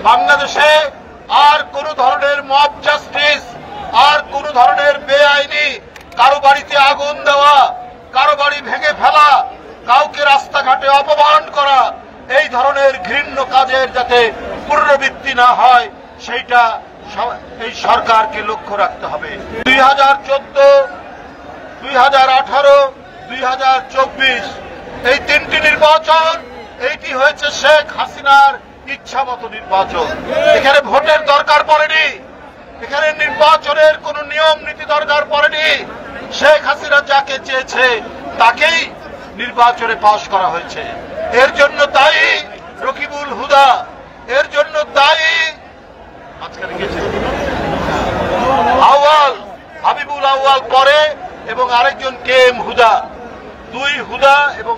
বাংলাদেশে আর কোন ধরনের মব জাস্টিস, আর কোন ধরনের বেআইনি কারো বাড়িতে আগুন দেওয়া, কারো বাড়ি ভেঙে ফেলা, কাউকে রাস্তাঘাটে অপমান করা, এই ধরনের ঘৃণ্য কাজের যাতে পুনরাবৃত্তি না হয় সেইটা এই সরকারকে লক্ষ্য রাখতে হবে। 2014, 2018, 2024 এই তিনটি নির্বাচন, এইটি হয়েছে শেখ হাসিনার ইচ্ছামতো নির্বাচন। এখানে ভোটের দরকার পড়েনি, এখানে নির্বাচনের কোন নিয়ম নীতি দরকার পড়েনি। শেখ হাসিনা যাকে চেয়েছে তাকেই নির্বাচনে পাশ করা হয়েছে। এর জন্য দায়ী রকিবুল হুদা, এর জন্য দায়ী আউয়াল, হাবিবুল আউয়াল পরে, এবং আরেকজন KM হুদা। দুই হুদা এবং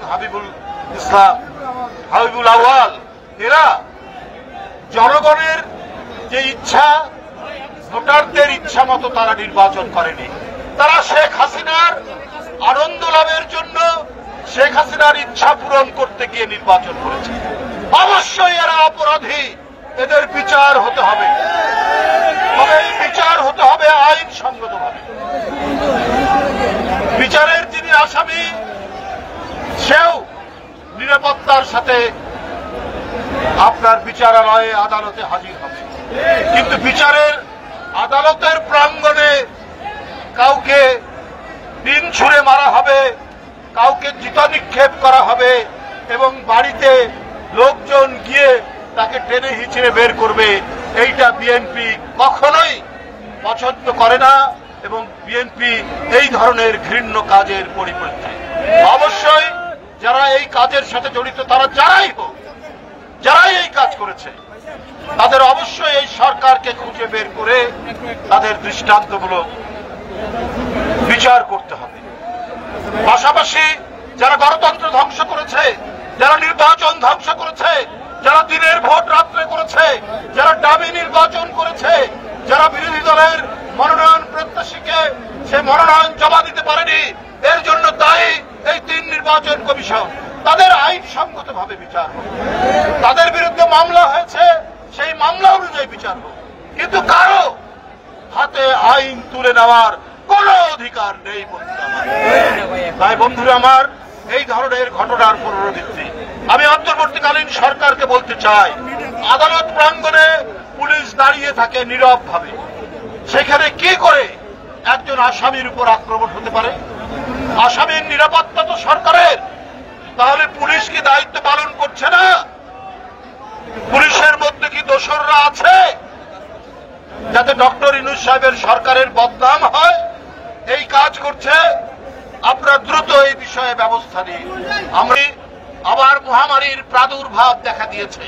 হাবিবুল আউয়াল, এরা জনগণের যে ইচ্ছা, ভোটারদের ইচ্ছা মতো তারা নির্বাচন করেনি। তারা শেখ হাসিনার আনন্দ লাভের জন্য, শেখ হাসিনার ইচ্ছা পূরণ করতে গিয়ে নির্বাচন করেছে। অবশ্যই এরা অপরাধী, এদের বিচার হতে হবে, তবে বিচার হতে হবে আইনসঙ্গতভাবে। বিচারের যিনি আসামি সেও নিরাপত্তার সাথে আপনার বিচারালয়ে আদালতে হাজির হবে, কিন্তু বিচারের আদালতের প্রাঙ্গণে কাউকে দিন ছুঁড়ে মারা হবে, কাউকে জুতা নিক্ষেপ করা হবে, এবং বাড়িতে লোকজন গিয়ে তাকে টেনে হিঁচড়ে বের করবে, এইটা বিএনপি কখনোই পছন্দ করে না। এবং বিএনপি এই ধরনের ঘৃণ্য কাজের পরিপ্রেক্ষিতে অবশ্যই যারা এই কাজের সাথে জড়িত, তারা যারাই হোক, যারাই এই কাজ করেছে, তাদের অবশ্যই এই সরকারকে খুঁজে বের করে তাদের দৃষ্টান্তমূলক বিচার করতে হবে। পাশাপাশি যারা গণতন্ত্র ধ্বংস করেছে, যারা নির্বাচন ধ্বংস করেছে, যারা দিনের ভোট রাত্রে করেছে, যারা দাবি নির্বাচন করেছে, যারা বিরোধী দলের মনোনয়ন প্রত্যাশীকে সে মনোনয়ন জমা দিতে পারেনি, এর জন্য দায়ী এই 3 নির্বাচন কমিশন। তাদের আইনসঙ্গতভাবে বিচার হোক, তাদের বিরুদ্ধে মামলা হয়েছে সেই মামলা অনুযায়ী বিচার হোক, কিন্তু কারো হাতে আইন তুলে নেওয়ার কোন অধিকার নেই বন্ধুরা আমার। তাই বন্ধুরা আমার, এই ধরনের ঘটনার পুনরাবৃত্তি আমি অন্তর্বর্তীকালীন সরকারকে বলতে চাই, আদালত প্রাঙ্গণে পুলিশ দাঁড়িয়ে থাকে নীরব ভাবে, সেখানে কি করে একজন আসামির উপর আক্রমণ হতে পারে? আসামির নিরাপত্তা তো সরকারের, তাহলে পুলিশ কি দায়িত্ব পালন করছে না? পুলিশের মধ্যে কি দোসররা আছে যাতে ডক্টর ইউনূস সাহেবের সরকারের বদনাম হয়? এই কাজ করছে। আপনারা দ্রুত এই বিষয়ে ব্যবস্থা নিন। আবার মহামারীর প্রাদুর্ভাব দেখা দিয়েছে।